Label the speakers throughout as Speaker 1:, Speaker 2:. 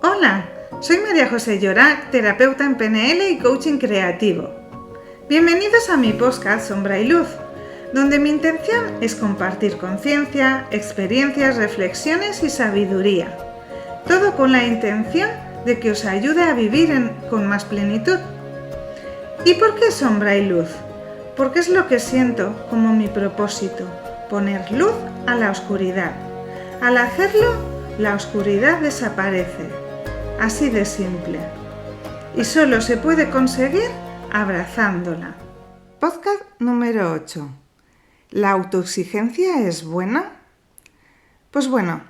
Speaker 1: Hola, soy María José Llorac, terapeuta en PNL y coaching creativo. Bienvenidos a mi podcast Sombra y Luz, donde mi intención es compartir conciencia, experiencias, reflexiones y sabiduría. Todo con la intención de que os ayude a vivir con más plenitud. ¿Y por qué sombra y luz? Porque es lo que siento como mi propósito, poner luz a la oscuridad. Al hacerlo, la oscuridad desaparece. Así de simple. Y solo se puede conseguir abrazándola. Podcast número 8. ¿La autoexigencia es buena? Pues bueno,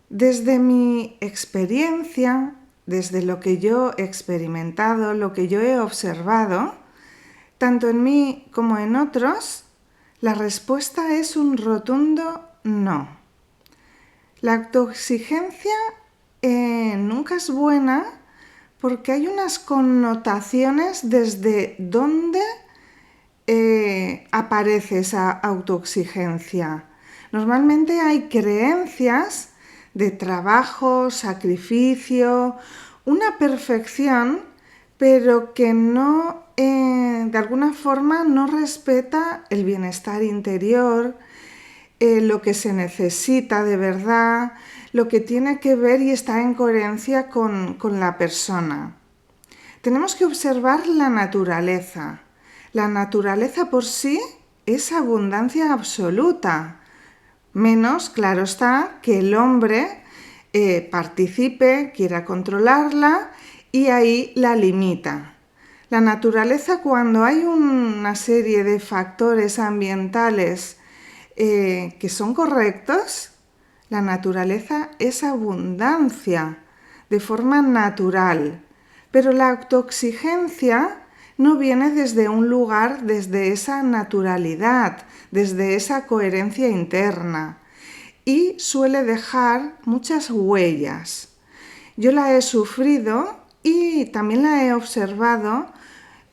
Speaker 1: desde mi experiencia, desde lo que yo he experimentado, lo que yo he observado, tanto en mí como en otros, la respuesta es un rotundo no. La autoexigencia nunca es buena porque hay unas connotaciones desde donde aparece esa autoexigencia. Normalmente hay creencias de trabajo, sacrificio, una perfección, pero que no, de alguna forma, no respeta el bienestar interior, lo que se necesita de verdad, lo que tiene que ver y está en coherencia con la persona. Tenemos que observar la naturaleza. La naturaleza por sí es abundancia absoluta, menos, claro está, que el hombre participe, quiera controlarla y ahí la limita. La naturaleza, cuando hay una serie de factores ambientales que son correctos, la naturaleza es abundancia de forma natural, pero la autoexigencia no viene desde un lugar, desde esa naturalidad, desde esa coherencia interna y suele dejar muchas huellas. Yo la he sufrido y también la he observado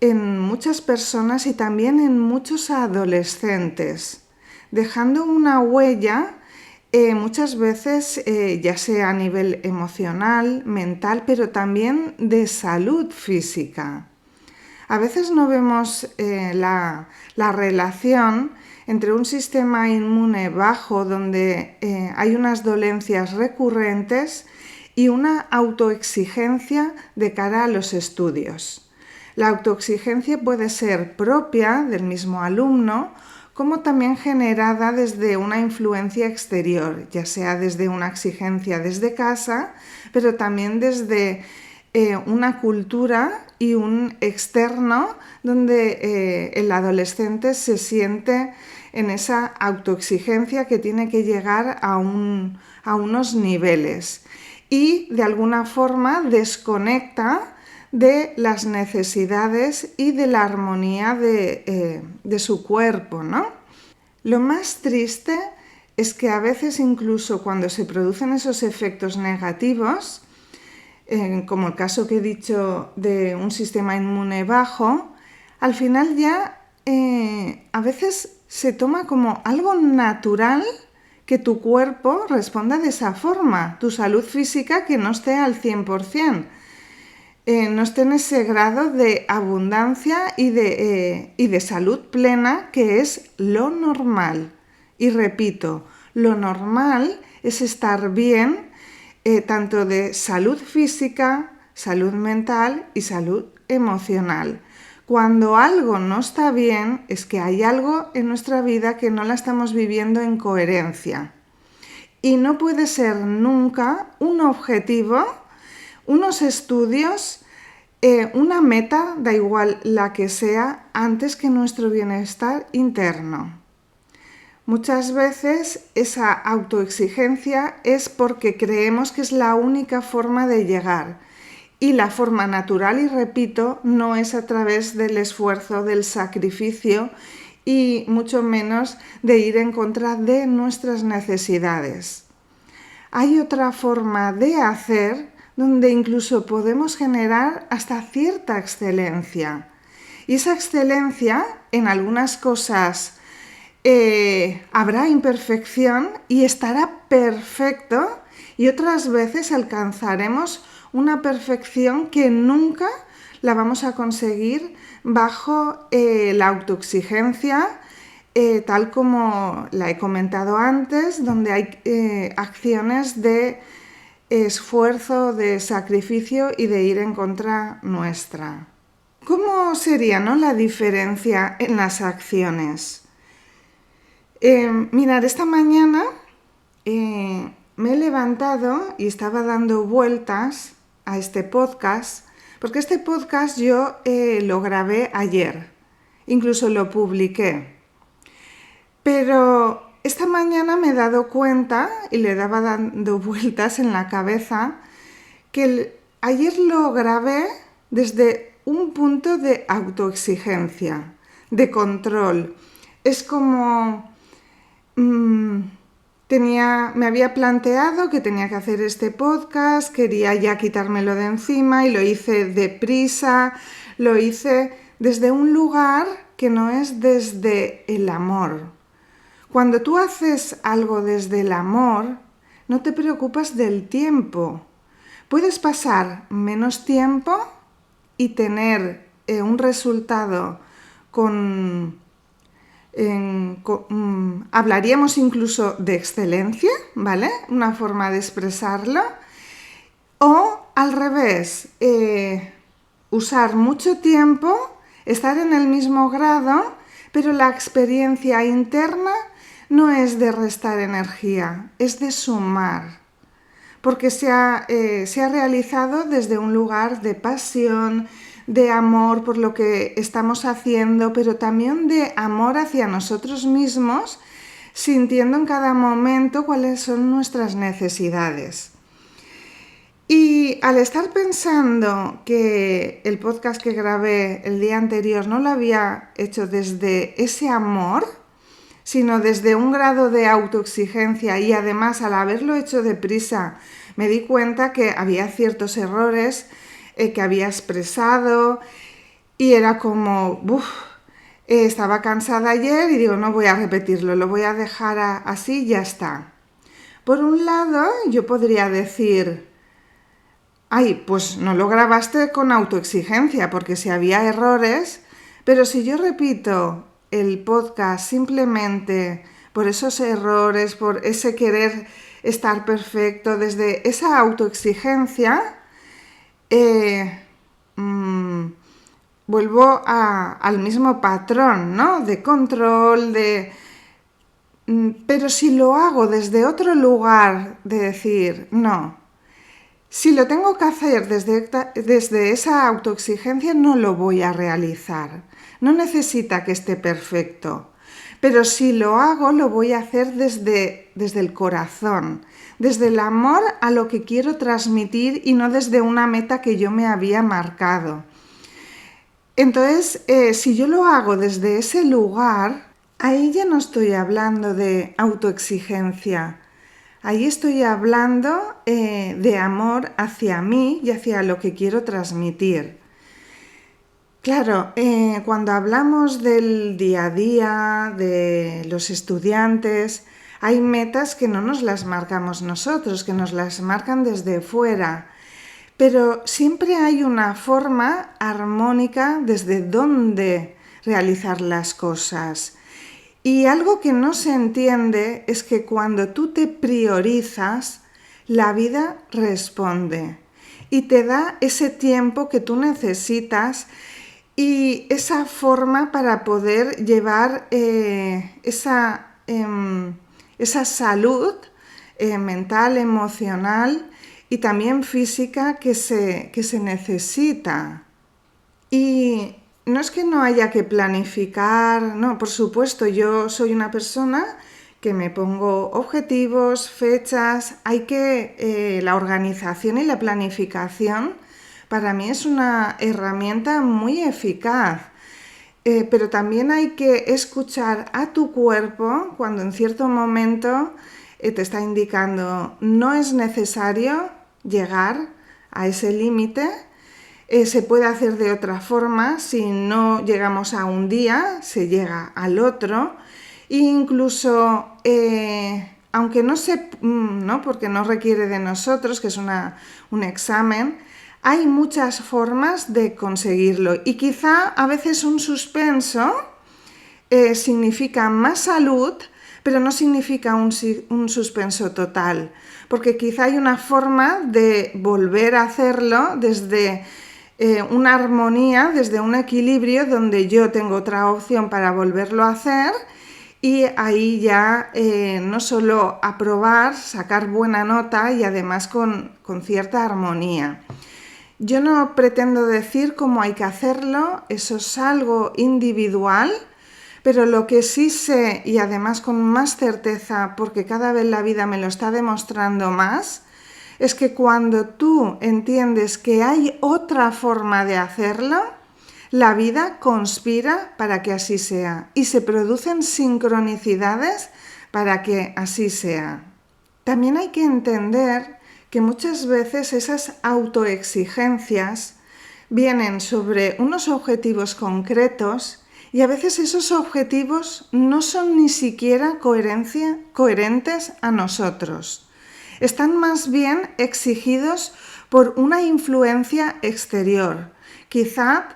Speaker 1: en muchas personas y también en muchos adolescentes, dejando una huella muchas veces ya sea a nivel emocional, mental, pero también de salud física. A veces no vemos la relación entre un sistema inmune bajo donde hay unas dolencias recurrentes y una autoexigencia de cara a los estudios. La autoexigencia puede ser propia del mismo alumno, como también generada desde una influencia exterior, ya sea desde una exigencia desde casa, pero también desde una cultura y un externo donde el adolescente se siente en esa autoexigencia que tiene que llegar a unos niveles y de alguna forma desconecta de las necesidades y de la armonía de su cuerpo, ¿no? Lo más triste es que a veces incluso cuando se producen esos efectos negativos, como el caso que he dicho de un sistema inmune bajo, al final ya a veces se toma como algo natural que tu cuerpo responda de esa forma, tu salud física que no esté al 100%. No esté en ese grado de abundancia y de salud plena que es lo normal. Y repito, lo normal es estar bien tanto de salud física, salud mental y salud emocional. Cuando algo no está bien es que hay algo en nuestra vida que no la estamos viviendo en coherencia. Y no puede ser nunca un objetivo, unos estudios, una meta, da igual la que sea, antes que nuestro bienestar interno. Muchas veces esa autoexigencia es porque creemos que es la única forma de llegar y la forma natural, y repito, no es a través del esfuerzo, del sacrificio y mucho menos de ir en contra de nuestras necesidades. Hay otra forma de hacer donde incluso podemos generar hasta cierta excelencia. Y esa excelencia en algunas cosas habrá imperfección y estará perfecto, y otras veces alcanzaremos una perfección que nunca la vamos a conseguir bajo la autoexigencia, tal como la he comentado antes, donde hay acciones de esfuerzo, de sacrificio y de ir en contra nuestra. ¿Cómo sería, no, la diferencia en las acciones? Mirad, esta mañana me he levantado y estaba dando vueltas a este podcast, porque este podcast yo lo grabé ayer, incluso lo publiqué. Pero esta mañana me he dado cuenta, y le daba dando vueltas en la cabeza, que ayer lo grabé desde un punto de autoexigencia, de control. Es como me había planteado que tenía que hacer este podcast, quería ya quitármelo de encima y lo hice deprisa, lo hice desde un lugar que no es desde el amor. Cuando tú haces algo desde el amor, no te preocupas del tiempo. Puedes pasar menos tiempo y tener un resultado hablaríamos incluso de excelencia, ¿vale? Una forma de expresarlo. O al revés, usar mucho tiempo, estar en el mismo grado, pero la experiencia interna no es de restar energía, es de sumar, porque se ha realizado desde un lugar de pasión, de amor por lo que estamos haciendo, pero también de amor hacia nosotros mismos, sintiendo en cada momento cuáles son nuestras necesidades. Y al estar pensando que el podcast que grabé el día anterior no lo había hecho desde ese amor, sino desde un grado de autoexigencia, y además al haberlo hecho deprisa me di cuenta que había ciertos errores que había expresado y era como, estaba cansada ayer y digo, no voy a repetirlo, lo voy a dejar así y ya está. Por un lado, yo podría decir, pues no lo grabaste con autoexigencia porque si había errores, pero si yo repito el podcast simplemente por esos errores, por ese querer estar perfecto, desde esa autoexigencia, vuelvo al mismo patrón, ¿no? De control, pero si lo hago desde otro lugar, de decir, no, si lo tengo que hacer desde esa autoexigencia, no lo voy a realizar. No necesita que esté perfecto. Pero si lo hago, lo voy a hacer desde el corazón, desde el amor a lo que quiero transmitir y no desde una meta que yo me había marcado. Entonces, si yo lo hago desde ese lugar, ahí ya no estoy hablando de autoexigencia. Ahí estoy hablando de amor hacia mí y hacia lo que quiero transmitir. Claro, cuando hablamos del día a día, de los estudiantes, hay metas que no nos las marcamos nosotros, que nos las marcan desde fuera. Pero siempre hay una forma armónica desde donde realizar las cosas. Y algo que no se entiende es que cuando tú te priorizas, la vida responde y te da ese tiempo que tú necesitas y esa forma para poder llevar esa salud mental, emocional y también física que se necesita. Y no es que no haya que planificar, no, por supuesto, yo soy una persona que me pongo objetivos, fechas, la organización y la planificación para mí es una herramienta muy eficaz, pero también hay que escuchar a tu cuerpo cuando en cierto momento te está indicando no es necesario llegar a ese límite. Se puede hacer de otra forma, si no llegamos a un día, se llega al otro. E incluso aunque no sé, ¿no? Porque no requiere de nosotros, que es un examen, hay muchas formas de conseguirlo y quizá a veces un suspenso significa más salud, pero no significa un suspenso total, porque quizá hay una forma de volver a hacerlo desde una armonía, desde un equilibrio donde yo tengo otra opción para volverlo a hacer y ahí ya no solo aprobar, sacar buena nota y además con cierta armonía. Yo no pretendo decir cómo hay que hacerlo, eso es algo individual, pero lo que sí sé, y además con más certeza, porque cada vez la vida me lo está demostrando más, es que cuando tú entiendes que hay otra forma de hacerlo, la vida conspira para que así sea y se producen sincronicidades para que así sea. También hay que entender que muchas veces esas autoexigencias vienen sobre unos objetivos concretos y a veces esos objetivos no son ni siquiera coherentes a nosotros. Están más bien exigidos por una influencia exterior, quizá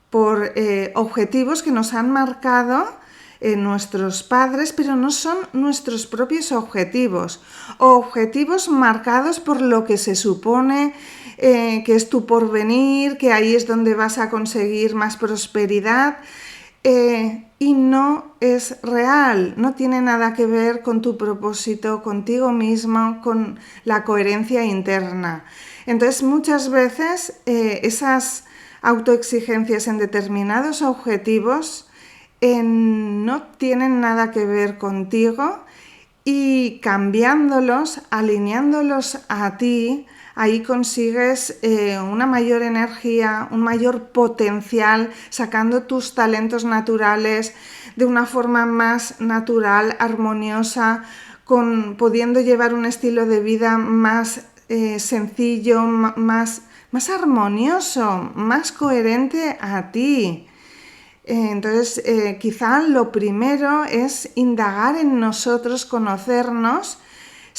Speaker 1: por objetivos que nos han marcado nuestros padres, pero no son nuestros propios objetivos, o objetivos marcados por lo que se supone que es tu porvenir, que ahí es donde vas a conseguir más prosperidad, y no es real, no tiene nada que ver con tu propósito, contigo mismo, con la coherencia interna. Entonces muchas veces esas autoexigencias en determinados objetivos no tienen nada que ver contigo y cambiándolos, alineándolos a ti, ahí consigues una mayor energía, un mayor potencial, sacando tus talentos naturales de una forma más natural, armoniosa, pudiendo llevar un estilo de vida más sencillo, más armonioso, más coherente a ti. Entonces, quizá lo primero es indagar en nosotros, conocernos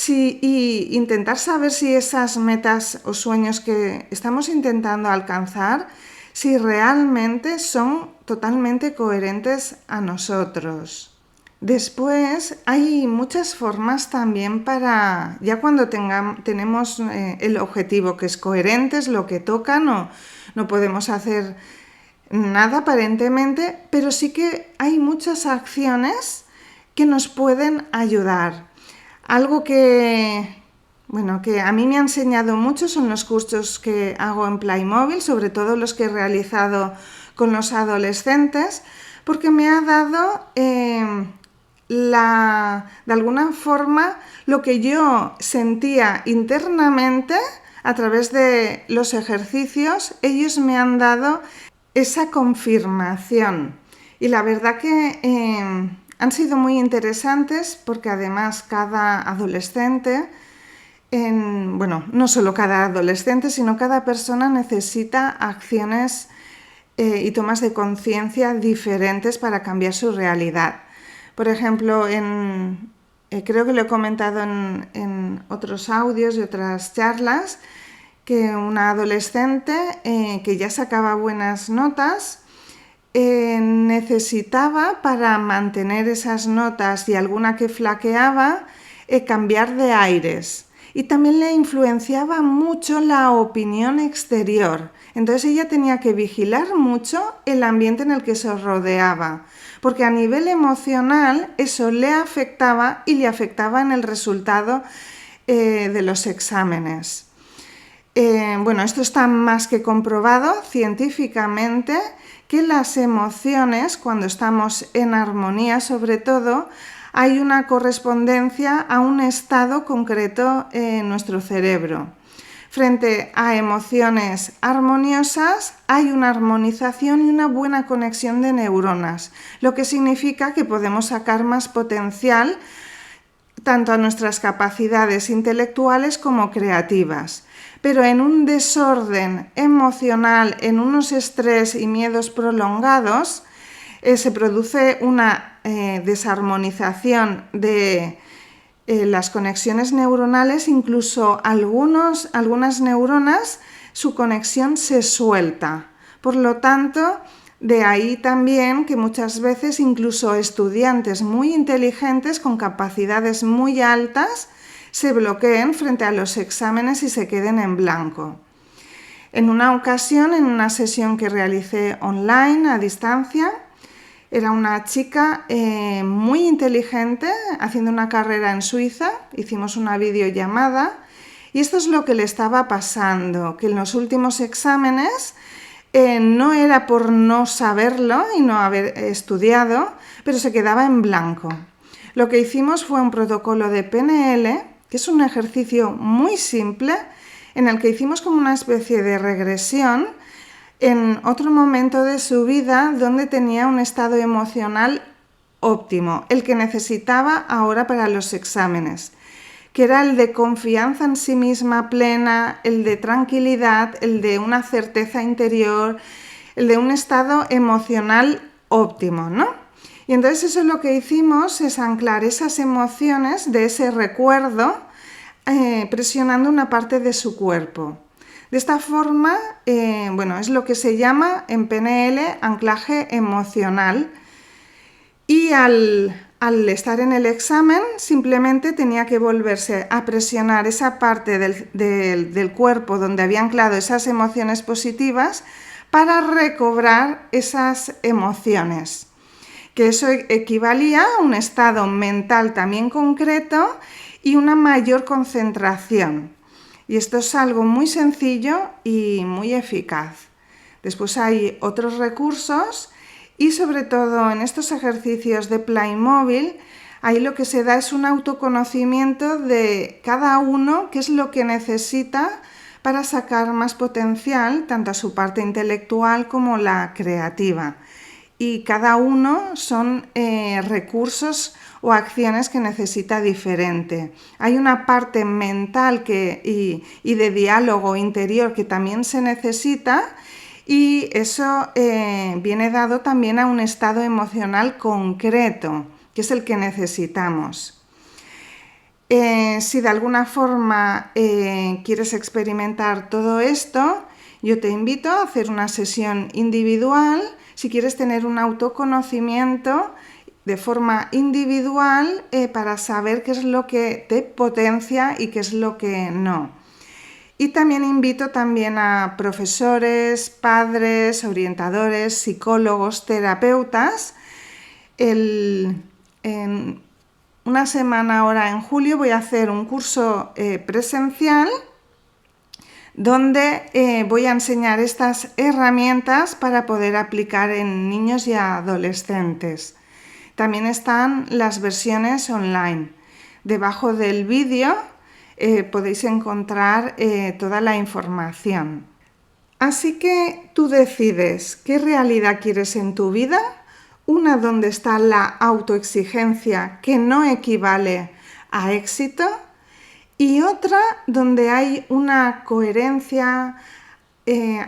Speaker 1: y intentar saber si esas metas o sueños que estamos intentando alcanzar, si realmente son totalmente coherentes a nosotros. Después hay muchas formas también para, ya cuando tenemos el objetivo que es coherente, es lo que toca, no podemos hacer nada aparentemente, pero sí que hay muchas acciones que nos pueden ayudar. Algo que a mí me ha enseñado mucho son los cursos que hago en Playmobil, sobre todo los que he realizado con los adolescentes, porque me ha dado de alguna forma lo que yo sentía internamente a través de los ejercicios. Ellos me han dado esa confirmación y la verdad que han sido muy interesantes porque además cada adolescente, no solo cada adolescente, sino cada persona necesita acciones y tomas de conciencia diferentes para cambiar su realidad. Por ejemplo, creo que lo he comentado en otros audios y otras charlas, que una adolescente que ya sacaba buenas notas necesitaba, para mantener esas notas y alguna que flaqueaba, cambiar de aires. Y también le influenciaba mucho la opinión exterior. Entonces ella tenía que vigilar mucho el ambiente en el que se rodeaba, porque a nivel emocional eso le afectaba y le afectaba en el resultado de los exámenes. Esto está más que comprobado científicamente, que las emociones, cuando estamos en armonía sobre todo, hay una correspondencia a un estado concreto en nuestro cerebro. Frente a emociones armoniosas hay una armonización y una buena conexión de neuronas, lo que significa que podemos sacar más potencial tanto a nuestras capacidades intelectuales como creativas. Pero en un desorden emocional, en unos estrés y miedos prolongados, se produce una desarmonización de las conexiones neuronales, incluso algunas neuronas, su conexión se suelta. Por lo tanto, de ahí también que muchas veces incluso estudiantes muy inteligentes con capacidades muy altas se bloqueen frente a los exámenes y se queden en blanco. En una ocasión, en una sesión que realicé online a distancia, era una chica muy inteligente haciendo una carrera en Suiza, hicimos una videollamada y esto es lo que le estaba pasando, que en los últimos exámenes no era por no saberlo y no haber estudiado, pero se quedaba en blanco. Lo que hicimos fue un protocolo de PNL, que es un ejercicio muy simple, en el que hicimos como una especie de regresión en otro momento de su vida donde tenía un estado emocional óptimo, el que necesitaba ahora para los exámenes, que era el de confianza en sí misma plena, el de tranquilidad, el de una certeza interior, el de un estado emocional óptimo, ¿no? Y entonces eso lo que hicimos es anclar esas emociones de ese recuerdo presionando una parte de su cuerpo. De esta forma, es lo que se llama en PNL anclaje emocional. Y al estar en el examen, simplemente tenía que volverse a presionar esa parte del cuerpo donde había anclado esas emociones positivas para recobrar esas emociones. Que eso equivalía a un estado mental también concreto y una mayor concentración. Y esto es algo muy sencillo y muy eficaz. Después hay otros recursos y sobre todo en estos ejercicios de Playmobil, ahí lo que se da es un autoconocimiento de cada uno, qué es lo que necesita para sacar más potencial, tanto a su parte intelectual como la creativa. Y cada uno son recursos o acciones que necesita diferente. Hay una parte mental y de diálogo interior que también se necesita y eso viene dado también a un estado emocional concreto, que es el que necesitamos. Si de alguna forma quieres experimentar todo esto, yo te invito a hacer una sesión individual. Si quieres tener un autoconocimiento de forma individual para saber qué es lo que te potencia y qué es lo que no. Y también invito también a profesores, padres, orientadores, psicólogos, terapeutas. En una semana ahora en julio voy a hacer un curso presencial donde voy a enseñar estas herramientas para poder aplicar en niños y adolescentes. También están las versiones online. Debajo del vídeo podéis encontrar toda la información. Así que tú decides qué realidad quieres en tu vida, una donde está la autoexigencia que no equivale a éxito y otra donde hay una coherencia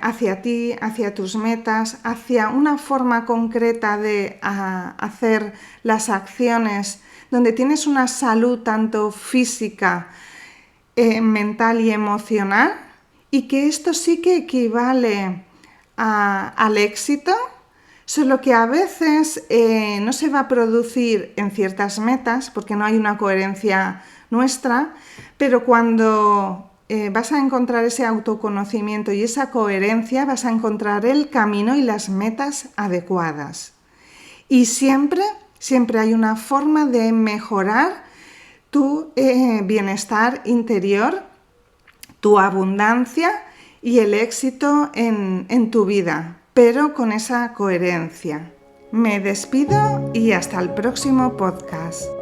Speaker 1: hacia ti, hacia tus metas, hacia una forma concreta de hacer las acciones, donde tienes una salud tanto física, mental y emocional, y que esto sí que equivale al éxito, solo que a veces no se va a producir en ciertas metas porque no hay una coherencia nuestra, pero cuando vas a encontrar ese autoconocimiento y esa coherencia, vas a encontrar el camino y las metas adecuadas. Y siempre hay una forma de mejorar tu bienestar interior, tu abundancia y el éxito en tu vida, pero con esa coherencia. Me despido y hasta el próximo podcast.